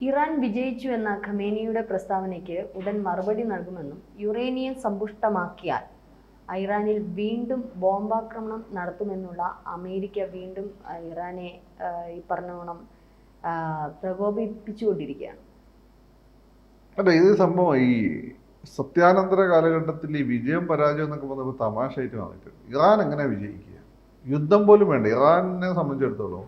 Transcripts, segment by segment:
Iran വിജയിച്ചു എന്ന ഖമേനിയുടെ പ്രസ്താവനയ്ക്ക് ഉടൻ മറുപടി നൽകുമെന്നും യുറേനിയം സമ്പുഷ്ടമാക്കിയാൽ ഇറാനിൽ വീണ്ടും ബോംബാക്രമണം നടത്തുമെന്നുള്ള അമേരിക്ക വീണ്ടും ഇറാനെ ഈ പറഞ്ഞോണം പ്രകോപിപ്പിച്ചുകൊണ്ടിരിക്കുകയാണ്. അല്ല, ഇത് സംഭവം ഈ സത്യാനന്തര കാലഘട്ടത്തിൽ ഈ വിജയം പരാജയം എന്നൊക്കെ പറഞ്ഞപ്പോൾ തമാശയായിട്ട് വന്നിട്ടുണ്ട്. ഇറാൻ എങ്ങനെ വിജയിക്കുക? യുദ്ധം പോലും വേണ്ട. ഇറാനെ സംബന്ധിച്ചിടത്തോളം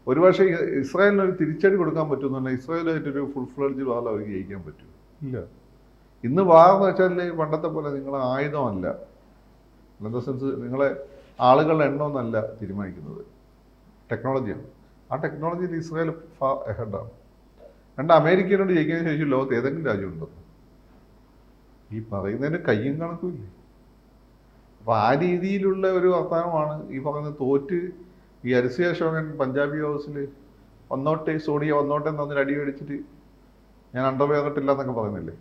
ഒരുപക്ഷെ ഇസ്രായേലിന് ഒരു തിരിച്ചടി കൊടുക്കാൻ പറ്റുമെന്ന് ഇസ്രായേലായിട്ടൊരു ഫുൾ ഫ്ലഡ്ജ് വാർ അവർക്ക് ജയിക്കാൻ പറ്റും ഇല്ല. ഇന്ന് വാർ എന്ന് വെച്ചാൽ പണ്ടത്തെ പോലെ നിങ്ങളെ ആയുധമല്ല, ഇൻ ദ സെൻസ് നിങ്ങളെ ആളുകളുടെ എണ്ണമൊന്നല്ല തീരുമാനിക്കുന്നത്, ടെക്നോളജിയാണ്. ആ ടെക്നോളജിയിൽ ഇസ്രായേൽ ഫാർ എഹെഡാണ്. അമേരിക്കനോട് ജയിക്കാൻ ശേഷം ലോകത്ത് ഏതെങ്കിലും രാജ്യമുണ്ടോ? ഈ പറയുന്നതിന് കയ്യും കണക്കുമില്ലേ. അപ്പോൾ ആ രീതിയിലുള്ള ഒരു വർത്തമാനമാണ് ഈ പറയുന്നത്. തോറ്റ് ഈ അരിസിയ അശോകൻ പഞ്ചാബി ഹൗസിൽ വന്നോട്ടെ, സോണിയ വന്നോട്ടെ എന്നൊരു അടി മേടിച്ചിട്ട് ഞാൻ അണ്ടർവെയറിട്ടില്ല എന്നൊക്കെ പറയുന്നില്ലേ,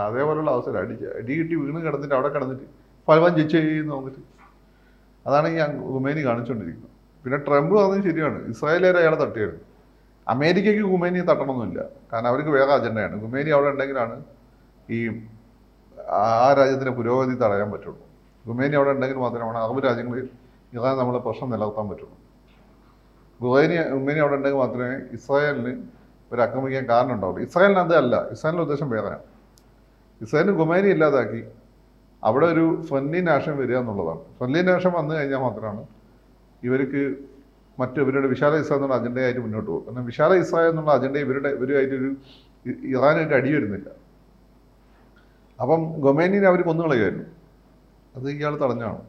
അതേപോലുള്ള അവസരം അടി കിട്ടി വീണ് കിടന്നിട്ട് അവിടെ കിടന്നിട്ട് ഫലവാൻ ജയിച്ചെന്ന് തോന്നിട്ട് അതാണ് ഈ ഖുമൈനി കാണിച്ചുകൊണ്ടിരിക്കുന്നത്. പിന്നെ ട്രംപ് പറഞ്ഞത് ശരിയാണ്, ഇസ്രായേലുകാരെ അയാളെ തട്ടിയായിരുന്നു. അമേരിക്കയ്ക്ക് ഖുമൈനിയെ തട്ടണമെന്നില്ല, കാരണം അവർക്ക് വേറെ അജണ്ടയാണ്. ഖുമൈനി അവിടെ ഉണ്ടെങ്കിലാണ് ഈ ആ രാജ്യത്തിൻ്റെ പുരോഗതി തടയാൻ പറ്റുള്ളൂ. ഖുമൈനി അവിടെ ഉണ്ടെങ്കിൽ മാത്രമാണ് അറബ് രാജ്യങ്ങളിൽ ഇറാൻ നമ്മളെ പ്രശ്നം നിലനിർത്താൻ പറ്റുള്ളൂ. ഖുമൈനി അവിടെ ഉണ്ടെങ്കിൽ മാത്രമേ ഇസ്രായേലിന് ഒരു ആക്രമിക്കാൻ കാരണം ഉണ്ടാവുള്ളൂ. ഇസ്രായേലിന് അതല്ല, ഇസ്രായേലിൻ്റെ ഉദ്ദേശം വേറെയാണ്. ഇസ്രായേലിന് ഖുമൈനി ഇല്ലാതാക്കി അവിടെ ഒരു ഫ്രണ്ട്ലി നാഷൻ വരിക എന്നുള്ളതാണ്. ഫ്രണ്ട്ലി നാഷൻ വന്നു കഴിഞ്ഞാൽ മാത്രമാണ് ഇവർക്ക് ഇവരുടെ വിശാല ഇസ്രായേൽ എന്നുള്ള അജണ്ടയായിട്ട് മുന്നോട്ട് പോകും. കാരണം വിശാല ഇസ്രായേൽ എന്നുള്ള അജണ്ട ഇവരുമായിട്ടൊരു ഇറാനായിട്ട് അടി വരുന്നില്ല. അപ്പം ഖുമൈനിനെ അവർ കൊന്നുകളയുമായിരുന്നു. അത് ഇയാൾ തടഞ്ഞാണ്,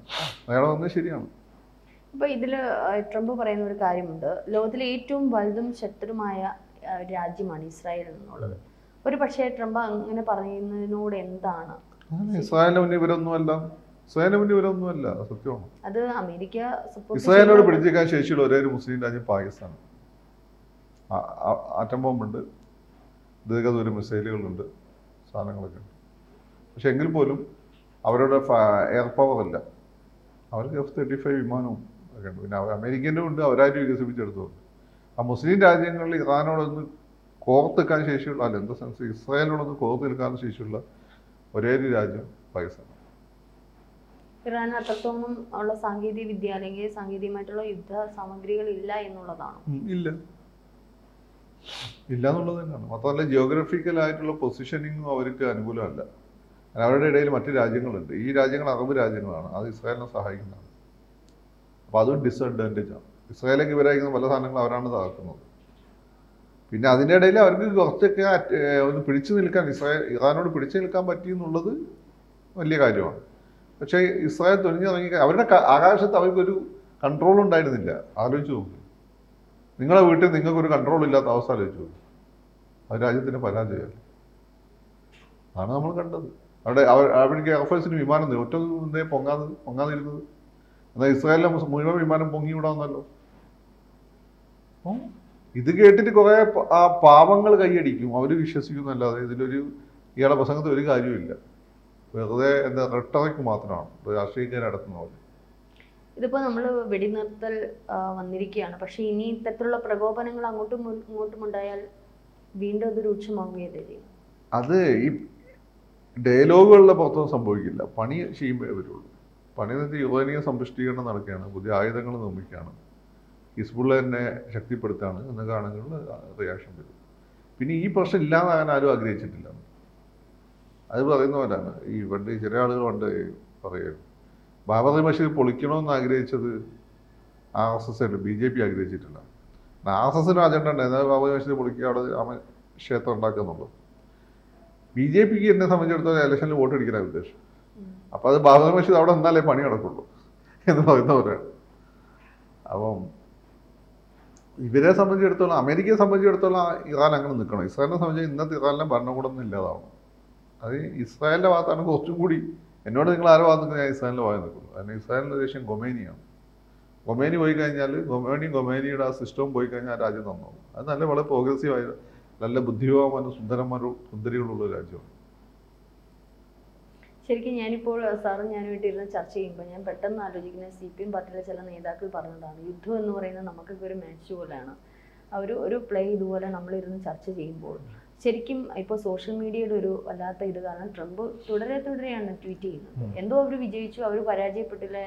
അയാൾ വന്നത് ശരിയാണ്. അപ്പോൾ ഇതിൽ ട്രംപ് പറയുന്ന ഒരു കാര്യമുണ്ട്, ലോകത്തിലെ ഏറ്റവും വലുതും ശക്തരുമായ രാജ്യമാണ് ഇസ്രായേൽ എന്നുള്ളത്. ഒരു പക്ഷേ ട്രംപ് അങ്ങനെ പറയുന്നതിനോട് എന്താണ്? ഇസ്രായേലിന് മുന്നിൽ ഇവരൊന്നുമല്ല, സത്യമാണ്. അത് അമേരിക്ക ഇസ്രായേലിനോട് പിടിച്ചേക്കാൻ ശേഷിയുള്ള ഒരേ ഒരു മുസ്ലിം രാജ്യം പാകിസ്ഥാൻ. ആറ്റം ബോംബുണ്ട്, ദീർഘദൂര മിസൈലുകളുണ്ട്, സാധനങ്ങളൊക്കെ ഉണ്ട്. പക്ഷെ എങ്കിൽ പോലും അവരുടെ എയർ പവർ അല്ല, അവർക്ക് F-35 വിമാനവും ഒക്കെ ഉണ്ട്. പിന്നെ അമേരിക്കൻ്റെ ഉണ്ട്, അവരായിട്ട് വികസിപ്പിച്ചെടുത്തുണ്ട്. ആ മുസ്ലിം രാജ്യങ്ങളിൽ ഇറാനോടൊന്ന് കോർത്തെടുക്കാൻ ശേഷിയുള്ള, അല്ല എന്താ സെൻസ് ഇസ്രായേലിനോടൊന്ന് കോർത്തെടുക്കാൻ ശേഷിയുള്ള ഒരേ ഒരു രാജ്യം പാകിസ്ഥാൻ. ഇറാൻ അത്രത്തോളം ഉള്ള സാങ്കേതിക വിദ്യ അല്ലെങ്കിൽ സാങ്കേതികമായിട്ടുള്ള യുദ്ധ സാമഗ്രികൾ ഇല്ല എന്നുള്ളതാണ്. ഇല്ല എന്നുള്ളത് തന്നെയാണ്. മാത്രമല്ല ജിയോഗ്രഫിക്കലായിട്ടുള്ള പൊസിഷനിങ്ങും അവർക്ക് അനുകൂലമല്ല. അവരുടെ ഇടയിൽ മറ്റു രാജ്യങ്ങളുണ്ട്. ഈ രാജ്യങ്ങൾ അറബ് രാജ്യങ്ങളാണ്, അത് ഇസ്രായേലിനെ സഹായിക്കുന്നതാണ്. അപ്പോൾ അതും ഡിസഡ്വാൻറ്റേജ് ആണ്. ഇസ്രായേലേക്ക് ഇവരായിരിക്കുന്ന പല സാധനങ്ങളും അവരാണ് തകർക്കുന്നത്. പിന്നെ അതിൻ്റെ ഇടയിൽ അവർക്ക് കുറച്ചൊക്കെ ഒന്ന് പിടിച്ചു നിൽക്കാൻ ഇറാനോട് പിടിച്ചു നിൽക്കാൻ പറ്റി എന്നുള്ളത് വലിയ കാര്യമാണ്. പക്ഷേ ഇസ്രായേൽ തുനിഞ്ഞിറങ്ങി അവരുടെ ആകാശത്ത് അവർക്കൊരു കൺട്രോൾ ഉണ്ടായിരുന്നില്ല. ആലോചിച്ച് നോക്ക്, നിങ്ങളെ വീട്ടിൽ നിങ്ങൾക്കൊരു കൺട്രോൾ ഇല്ലാത്ത അവസ്ഥ ആലോചിച്ച് നോക്ക്. അത് രാജ്യത്തിൻ്റെ പരാജയമല്ല. അതാണ് നമ്മൾ കണ്ടത്. അവിടേക്ക് എയർഫോഴ്സിന് വിമാനം ഒറ്റ പൊങ്ങാതിരുന്നത്. എന്നാൽ ഇസ്രായേലിലെ മുഴുവൻ വിമാനം പൊങ്ങിവിടാമെന്നല്ലോ. ഇത് കേട്ടിട്ട് കുറേ പാവങ്ങൾ കൈയടിക്കും, അവർ വിശ്വസിക്കുന്നല്ലാതെ ഇയാളെ പ്രസംഗത്തിൽ ഒരു കാര്യമില്ല. വെറുതെ റെട്ടറിക്ക് മാത്രമാണ് രാഷ്ട്രീയക്കാർ നടത്തുന്ന പോലെ. ഇതിപ്പോൾ നമ്മൾ വെടിനിർത്തൽ വന്നിരിക്കുകയാണ്, പക്ഷേ ഇനി ഇത്തരത്തിലുള്ള പ്രകോപനങ്ങൾ അങ്ങോട്ടും ഇങ്ങോട്ടും ഉണ്ടായാൽ വീണ്ടും അത് രൂക്ഷമാവുകയല്ലേ ചെയ്യും? അത് ഈ ഡയലോഗുകളുടെ പുറത്തൊന്നും സംഭവിക്കില്ല, പണി ചെയ്യുമ്പോഴേ വരുള്ളൂ. പണി എന്ന് വെച്ചാൽ യുറേനിയം സമ്പുഷ്ടീകരണം നടക്കുകയാണ്, പുതിയ ആയുധങ്ങൾ നിർമ്മിക്കുകയാണ്, ഹിസ്ബുള്ളയെ ശക്തിപ്പെടുത്തുകയാണ് എന്നൊക്കെ ആണെങ്കിൽ റിയാക്ഷൻ വരും. പിന്നെ ഈ പ്രശ്നം ഇല്ലാതാകാൻ ആരും ആഗ്രഹിച്ചിട്ടില്ല. അത് പറയുന്ന പോലെയാണ് ഈ പണ്ട് ചില ആളുകൾ പറയുന്നു, ബാബറി മസ്ജിദ് പൊളിക്കണമെന്ന് ആഗ്രഹിച്ചത് RSS അല്ല, BJP ആഗ്രഹിച്ചിട്ടില്ല. RSSന് അജണ്ട ഉണ്ടായിരുന്നു, ബാബറി മസ്ജിദ് പൊളിക്കുക, അവിടെ ക്ഷേത്രം ഉണ്ടാക്കുക എന്നുള്ളത്. BJPക്ക് എന്നെ സംബന്ധിച്ചിടത്തോളം ഇലക്ഷനിൽ വോട്ട് അടിക്കാനാണ് ഉദ്ദേശം. അപ്പോൾ അത് ബാബറി മസ്ജിദ് അവിടെ നിന്നാലേ പണി നടക്കുള്ളൂ എന്ന് പറയുന്നവരാണ്. അപ്പം ഇവരെ സംബന്ധിച്ചിടത്തോളം, അമേരിക്കയെ സംബന്ധിച്ചിടത്തോളം ഇറാൻ അങ്ങനെ നിൽക്കണം. ഇസ്രായേലിനെ സംബന്ധിച്ച് ഇന്നത്തെ ഇറാനിലെ ഭരണകൂടം ഒന്നും ഇല്ലാതാവണം. അത് ഇസ്രായേലിൻ്റെ ഭാഗത്താണ് കുറച്ചും കൂടി. എന്നോട് നിങ്ങൾ ആരോ ഭാഗത്ത് നിൽക്കുന്നത്, ഞാൻ ഇസ്രായേലിൻ്റെ ഭാഗത്ത് നിൽക്കുള്ളൂ. കാരണം ഇസ്രായേലിൻ്റെ ദേഷ്യം ഖൊമൈനിയാണ്. ഖൊമൈനി പോയി കഴിഞ്ഞാൽ ഖൊമൈനിയുടെ ആ സിസ്റ്റവും പോയി കഴിഞ്ഞാൽ ആ രാജ്യം തന്നോളും. അത് വളരെ പ്രോഗ്രസീവായ, നല്ല ബുദ്ധിമാന്മാരും സുന്ദരികളുള്ള രാജ്യമാണ്. ശരിക്കും ഞാനിപ്പോൾ സാറും ഞാനുമായിട്ട് ഇരുന്ന് ചർച്ച ചെയ്യുമ്പോൾ ഞാൻ പെട്ടെന്ന് ആലോചിക്കുന്നത് CPM പാർട്ടിയിലെ ചില നേതാക്കൾ പറഞ്ഞതാണ്, യുദ്ധം എന്ന് പറയുന്നത് നമുക്കൊക്കെ ഒരു മാച്ച് പോലെയാണ്. ഒരു പ്ലേ ഇതുപോലെ നമ്മളിരുന്ന് ചർച്ച ചെയ്യുമ്പോൾ ശരിക്കും ഇപ്പോൾ സോഷ്യൽ മീഡിയയുടെ ഒരു വല്ലാത്ത ഇത് കാരണം ട്രംപ് തുടരെയാണ് ട്വീറ്റ് ചെയ്യുന്നത്. എന്തോ അവർ വിജയിച്ചു, അവർ പരാജയപ്പെട്ടില്ല.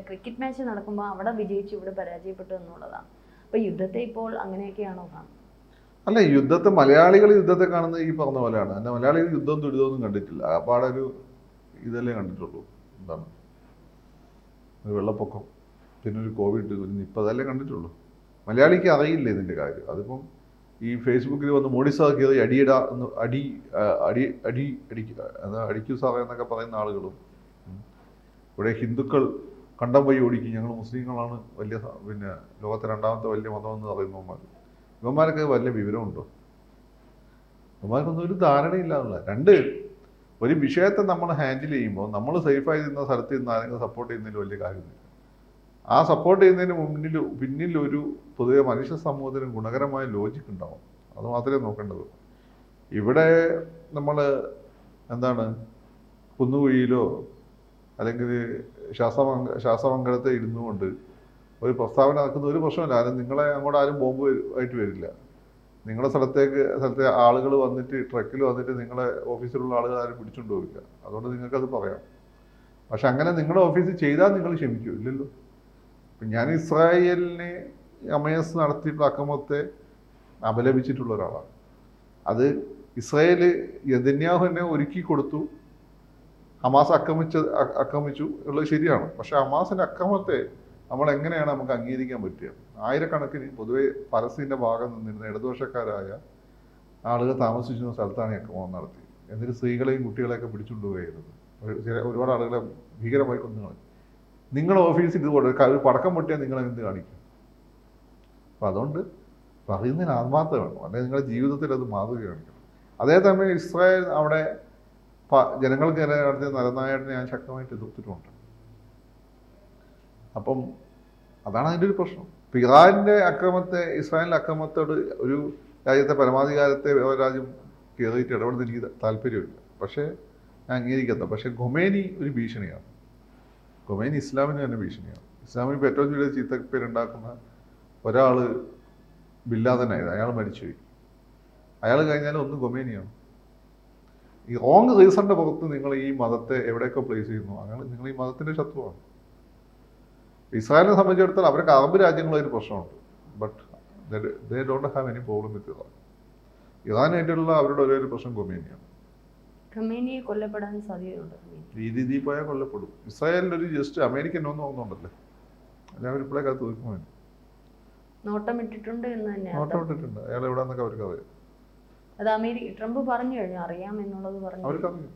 ക്രിക്കറ്റ് മാച്ച് നടക്കുമ്പോൾ അവിടെ വിജയിച്ചു, ഇവിടെ പരാജയപ്പെട്ടു എന്നുള്ളതാണ്. അപ്പോൾ യുദ്ധത്തെ ഇപ്പോൾ അങ്ങനെയൊക്കെയാണോ കാണുന്നത്? അല്ല, യുദ്ധത്തെ മലയാളികൾ യുദ്ധത്തെ കാണുന്നത് ഈ പറഞ്ഞ പോലെയാണ്. എന്നാൽ മലയാളികൾ യുദ്ധം ദുരിതമൊന്നും കണ്ടിട്ടില്ല. അപ്പാടൊരു ഇതല്ലേ കണ്ടിട്ടുള്ളൂ. എന്താണ് ഒരു വെള്ളപ്പൊക്കം, പിന്നെ ഒരു കോവിഡ്, ഒരു നിപ്പ, അതല്ലേ കണ്ടിട്ടുള്ളൂ. മലയാളിക്ക് അറിയില്ല ഇതിൻ്റെ കാര്യം. അതിപ്പം ഈ ഫേസ്ബുക്കിൽ വന്ന് മോഡി സാർ കയറി അടിക്കൂ സാറേ എന്നൊക്കെ പറയുന്ന ആളുകളും, ഇവിടെ ഹിന്ദുക്കൾ കണ്ടം വഴി ഓടിക്കും, ഞങ്ങൾ മുസ്ലിങ്ങളാണ് വലിയ പിന്നെ ലോകത്തെ രണ്ടാമത്തെ വലിയ മതമെന്ന് പറയുന്നവന്മാർ, ഇവന്മാരൊക്കെ വലിയ വിവരമുണ്ടോ? ഇവന്മാർക്കൊന്നും ഒരു ധാരണയില്ലാന്നുള്ള. രണ്ട്, ഒരു വിഷയത്തെ നമ്മൾ ഹാൻഡിൽ ചെയ്യുമ്പോൾ നമ്മൾ സേഫായി നിന്ന സ്ഥലത്ത് നിന്ന് ആരെങ്കിലും സപ്പോർട്ട് ചെയ്യുന്നതിൽ വലിയ കാര്യമില്ല. ആ സപ്പോർട്ട് ചെയ്യുന്നതിന് പിന്നിൽ ഒരു പൊതുവെ മനുഷ്യ സമൂഹത്തിന് ഗുണകരമായ ലോജിക്ക് ഉണ്ടാവും. അത് മാത്രമേ നോക്കേണ്ടത്. ഇവിടെ നമ്മൾ എന്താണ് കുന്നുകുഴിയിലോ അല്ലെങ്കിൽ ശാസ്ത്രമംഗലത്തെ ഇരുന്നുകൊണ്ട് ഒരു പ്രസ്താവന നടക്കുന്ന ഒരു പ്രശ്നമില്ല. അത് നിങ്ങളെ അങ്ങോട്ട് ആരും ബോംബ് ആയിട്ട് വരില്ല. നിങ്ങളുടെ സ്ഥലത്തെ ആളുകൾ വന്നിട്ട് ട്രക്കിൽ വന്നിട്ട് നിങ്ങളെ ഓഫീസിലുള്ള ആളുകൾ ആരും പിടിച്ചുകൊണ്ട് പോവില്ല. അതുകൊണ്ട് നിങ്ങൾക്കത് പറയാം. പക്ഷെ അങ്ങനെ നിങ്ങളുടെ ഓഫീസിൽ ചെയ്താൽ നിങ്ങൾ ക്ഷമിക്കൂ? ഇല്ലല്ലോ. ഇപ്പം ഞാൻ ഇസ്രായേലിനെ ഹമാസ് നടത്തിയിട്ടുള്ള അക്രമത്തെ അപലപിച്ചിട്ടുള്ള ഒരാളാണ്. അത് ഇസ്രായേൽ നെതന്യാഹുവിനെ ഒരുക്കി കൊടുത്തു, ഹമാസ് ആക്രമിച്ചു ഉള്ളത് ശരിയാണ്. പക്ഷെ ഹമാസിൻ്റെ അക്രമത്തെ നമ്മൾ എങ്ങനെയാണ് നമുക്ക് അംഗീകരിക്കാൻ പറ്റുക? ആയിരക്കണക്കിന് പൊതുവെ പലസ്തീൻ്റെ ഭാഗം നിന്നിരുന്ന ഇടതുപക്ഷക്കാരായ ആളുകൾ താമസിച്ചിരുന്ന സ്ഥലത്താണ് അക്രമം നടത്തി. എന്നിട്ട് സ്ത്രീകളെയും കുട്ടികളെയൊക്കെ പിടിച്ചുകൊണ്ടുപോയിരുന്നത്. ഒരുപാട് ആളുകളെ ഭീകരമായി കൊന്നുകളഞ്ഞു. നിങ്ങളുടെ ഓഫീസിൽ ഇതുപോലെ ഒരു പടക്കം പൊട്ടിയാൽ നിങ്ങൾ എന്ത് കാണിക്കും? അപ്പം അതുകൊണ്ട് പറയുന്നതിന് ആത്മാർത്ഥത വേണം, അല്ലെങ്കിൽ നിങ്ങളുടെ ജീവിതത്തിൽ അത് മാതൃക കാണിക്കണം. അതേസമയം ഇസ്രായേൽ അവിടെ ജനങ്ങൾക്ക് നടത്തിയ നരനായകനെ ഞാൻ ശക്തമായിട്ട് എതിർത്തിട്ടുണ്ട്. അപ്പം അതാണ് അതിൻ്റെ ഒരു പ്രശ്നം. ഇപ്പം ഇറാൻ്റെ അക്രമത്തെ, ഇസ്രായേലിൻ്റെ അക്രമത്തോട് ഒരു രാജ്യത്തെ പരമാധികാരത്തെ വേറെ രാജ്യം കയറിയിട്ട് ഇടപെടുന്ന എനിക്ക് താല്പര്യമില്ല. പക്ഷേ ഞാൻ അംഗീകരിക്കത്ത. പക്ഷേ ഖൊമേനി ഒരു ഭീഷണിയാണ്. ഖൊമേനി ഇസ്ലാമിന് തന്നെ ഭീഷണിയാണ്. ഇസ്ലാമിന് ഇപ്പോൾ ഏറ്റവും വലിയ ചീത്തപ്പേരുണ്ടാക്കുന്ന ഒരാൾ ബില്ലാദനായത്. അയാൾ മരിച്ചുപോയി. അയാൾ കഴിഞ്ഞാൽ ഒന്ന് ഖൊമേനിയാണ്. ഈ റോങ് റീസണിൻ്റെ പുറത്ത് നിങ്ങൾ ഈ മതത്തെ എവിടെയൊക്കെ പ്ലേസ് ചെയ്യുന്നു, അങ്ങനെ നിങ്ങൾ ഈ മതത്തിൻ്റെ ശത്രുവാണ്. ഇസ്രായേലിനെ സംബന്ധിച്ചിടത്തോളം അവർക്ക് അറബ് രാജ്യങ്ങളൊരു പ്രശ്നമുണ്ട്. But they don't have any problem with Iran. ഇറാനായിട്ടുള്ള അവരുടെ ഒരു പ്രശ്നം ഖൊമേനിയാണ്. ഖമേനിയെ കൊല്ലപ്പെടാൻ സാധ്യതയുണ്ട്. ഈ രീതിയിൽ പോയാൽ കൊല്ലപ്പെടും. ഇസ്രായേലിൻ്റെ ഒരു ജസ്റ്റ് അമേരിക്കൻ ഒന്നും തോന്നുന്നുണ്ടല്ലേ, എല്ലാവരും ഇപ്പോഴേ കാലത്ത് തീർക്കുമോ? നോട്ടമിട്ടിട്ടുണ്ട് എന്ന് തന്നെയാണ്. നോട്ടമിട്ടിട്ടുണ്ട്. അയാൾ എവിടെന്നൊക്കെ അവർക്ക് അറിയാം. അത് ട്രംപ് പറഞ്ഞു കഴിഞ്ഞു, അറിയാം എന്നുള്ളത് പറഞ്ഞു. അവർക്കറിയാം.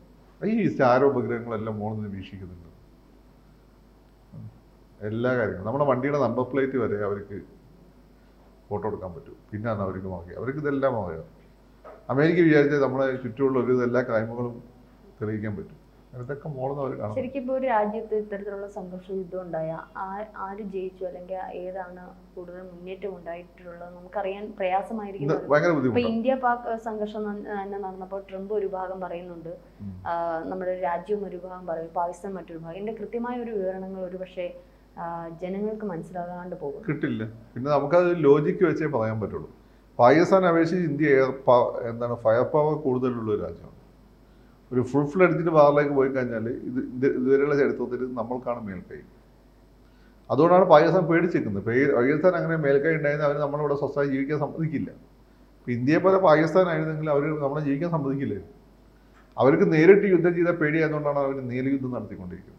ഈ ചാരോപഗ്രഹങ്ങളെല്ലാം മോളിൽ നിന്ന് വീക്ഷിക്കുന്നുണ്ട്. എല്ലാ കാര്യങ്ങളും നമ്മുടെ വണ്ടിയുടെ നമ്പർ പ്ലേറ്റ് വരെ അവർക്ക് ഫോട്ടോ എടുക്കാൻ പറ്റും. പിന്നാണ് അവർക്ക് നോക്കിയത്. അവർക്ക് ഇതെല്ലാം അറിയാം. അമേരിക്ക വിചാരിച്ചാൽ നമ്മളെ ചുറ്റുമുള്ള ഒരു എല്ലാ ക്രൈമുകളും തെളിയിക്കാൻ പറ്റും. ഇതൊക്കെ മോളെന്ന് അവർ കാണാം. ശരിക്കും ഇപ്പോൾ ഒരു രാജ്യത്ത് ഇത്തരത്തിലുള്ള സംഘർഷ യുദ്ധം ഉണ്ടായ ആര് ജയിച്ചു അല്ലെങ്കിൽ ഏതാണ് കൂടുതൽ മുന്നേറ്റം ഉണ്ടായിട്ടുള്ളത് നമുക്കറിയാൻ പ്രയാസമായിരിക്കും. ഇപ്പൊ ഇന്ത്യ പാക് സംഘർഷം തന്നെ നടന്നപ്പോൾ ട്രംപ് ഒരു ഭാഗം പറയുന്നുണ്ട്, നമ്മുടെ രാജ്യം ഒരു ഭാഗം പറയും, പാകിസ്ഥാൻ മറ്റൊരു ഭാഗം. ഇതിന്റെ കൃത്യമായ ഒരു വിവരണങ്ങൾ ഒരു പക്ഷേ ജനങ്ങൾക്ക് മനസ്സിലാകാണ്ട് പോകും. കിട്ടില്ല. പിന്നെ നമുക്കത് ലോജിക്ക് വെച്ചേ പറയാൻ പറ്റുള്ളൂ. പാകിസ്ഥാൻ അപേക്ഷിച്ച് ഇന്ത്യ ഫയർ പവർ കൂടുതലുള്ള ഒരു രാജ്യമാണ്. ഒരു ഫുൾ ഫ്ലെഡ്ജിൻ്റെ വാറിലേക്ക് പോയി കഴിഞ്ഞാൽ ഇതുവരെയുള്ള ചരിത്രത്തിൽ നമ്മൾക്കാണ് മേൽക്കൈ. അതുകൊണ്ടാണ് പാകിസ്ഥാൻ പേടിച്ചിരിക്കുന്നത്. പാകിസ്ഥാൻ അങ്ങനെ മേൽക്കൈ ഉണ്ടായിരുന്ന അവർ നമ്മളിവിടെ സ്വസ്ഥമായി ജീവിക്കാൻ സമ്മതിക്കില്ല. ഇപ്പം ഇന്ത്യയെ പോലെ പാകിസ്ഥാൻ ആയിരുന്നെങ്കിൽ അവർ നമ്മളെ ജീവിക്കാൻ സമ്മതിക്കില്ല. അവർക്ക് നേരിട്ട് യുദ്ധം ചെയ്താൽ പേടിയായതുകൊണ്ടാണ് അവർ നേരിയുദ്ധം നടത്തിക്കൊണ്ടിരിക്കുന്നത്.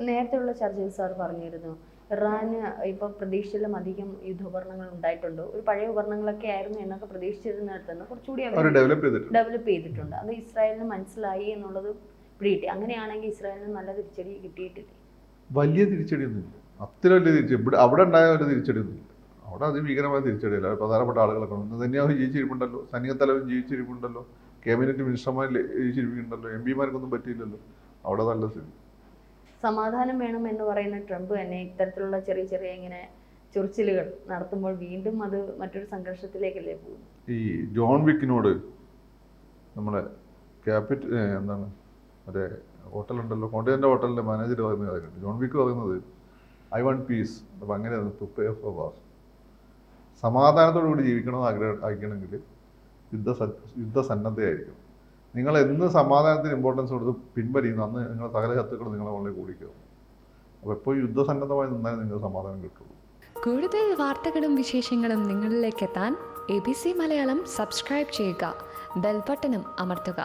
നേരത്തെയുള്ള ചർച്ചയിൽ സാർ പറഞ്ഞിരുന്നു, ഇറാന് ഇപ്പം പ്രതീക്ഷിച്ചിലും അധികം യുദ്ധോപകരണങ്ങൾ ഉണ്ടായിട്ടുണ്ട്. ഒരു പഴയ ഉപകരണങ്ങളൊക്കെ ആയിരുന്നു എന്നൊക്കെ പ്രതീക്ഷിച്ചിരുന്നിടത്ത് നിന്ന് കുറച്ചുകൂടി ഡെവലപ്പ് ചെയ്തിട്ടുണ്ട്. അത് ഇസ്രായേലിന് മനസ്സിലായി എന്നുള്ളത് പിടികിട്ടി. അങ്ങനെയാണെങ്കിൽ ഇസ്രായേലിന് നല്ല തിരിച്ചടി കിട്ടിയിട്ടില്ല. വലിയ തിരിച്ചടിയൊന്നുമില്ല, അത്ര വലിയ തിരിച്ചടി. ഇവിടെ അവിടെ ഉണ്ടായ ഒരു തിരിച്ചടിയൊന്നുമില്ല. അവിടെ അതിഭീകരമായ തിരിച്ചടിയല്ല. പ്രധാനപ്പെട്ട ആളുകളൊക്കെ തന്നെയാണ് ജീവിച്ചിരിപ്പുണ്ടല്ലോ, സൈനിക തലവൻ ജീവിച്ചിരിപ്പുണ്ടല്ലോ, ക്യാബിനറ്റ് മിനിസ്റ്റർമാർ ജീവിച്ചിരിപ്പുണ്ടല്ലോ, MP-മാർക്കൊന്നും പറ്റിയില്ലല്ലോ. അവിടെ നല്ല സ്ഥിതി. സമാധാനം വേണം എന്ന് പറയുന്ന ട്രംപ് തന്നെ ഇത്തരത്തിലുള്ള ചെറിയ ചെറിയ ഇങ്ങനെ ചൊറിച്ചിലുകൾ നടത്തുമ്പോൾ വീണ്ടും അത് മറ്റൊരു സംഘർഷത്തിലേക്കല്ലേ പോകും. ഈ ജോൺ വിക്കിനോട് നമ്മുടെ മറ്റേ ഹോട്ടലുണ്ടല്ലോ, കോണ്ടിനെൻ്റൽ ഹോട്ടലിൻ്റെ മാനേജർ പറയുന്ന കാര്യമുണ്ട്. ജോൺ വിക്ക് പറയുന്നത് ഐ വാണ്ട് പീസ്. അപ്പം അങ്ങനെ ടു പേ ഫോർ വാർ. സമാധാനത്തോടു കൂടി ജീവിക്കണമെന്ന് ആഗ്രഹിക്കണമെങ്കിൽ യുദ്ധസന്നദ്ധയായിരിക്കും. നിങ്ങൾ എന്ന് സമാധാനത്തിന് ഇമ്പോർട്ടൻസ് കൊടുത്ത് പിൻവലിയുന്നു അന്ന് നിങ്ങളുടെ സകല ശത്രുക്കൾ നിങ്ങളെ വളരെ കൂടിക്കും. അപ്പോൾ എപ്പോഴും യുദ്ധസന്നദ്ധമായി നിന്നാലേ നിങ്ങൾക്ക് സമാധാനം കിട്ടുള്ളൂ. കൂടുതൽ വാർത്തകളും വിശേഷങ്ങളും നിങ്ങളിലേക്ക് എത്താൻ ABC മലയാളം സബ്സ്ക്രൈബ് ചെയ്യുക, ബെൽ ബട്ടണും അമർത്തുക.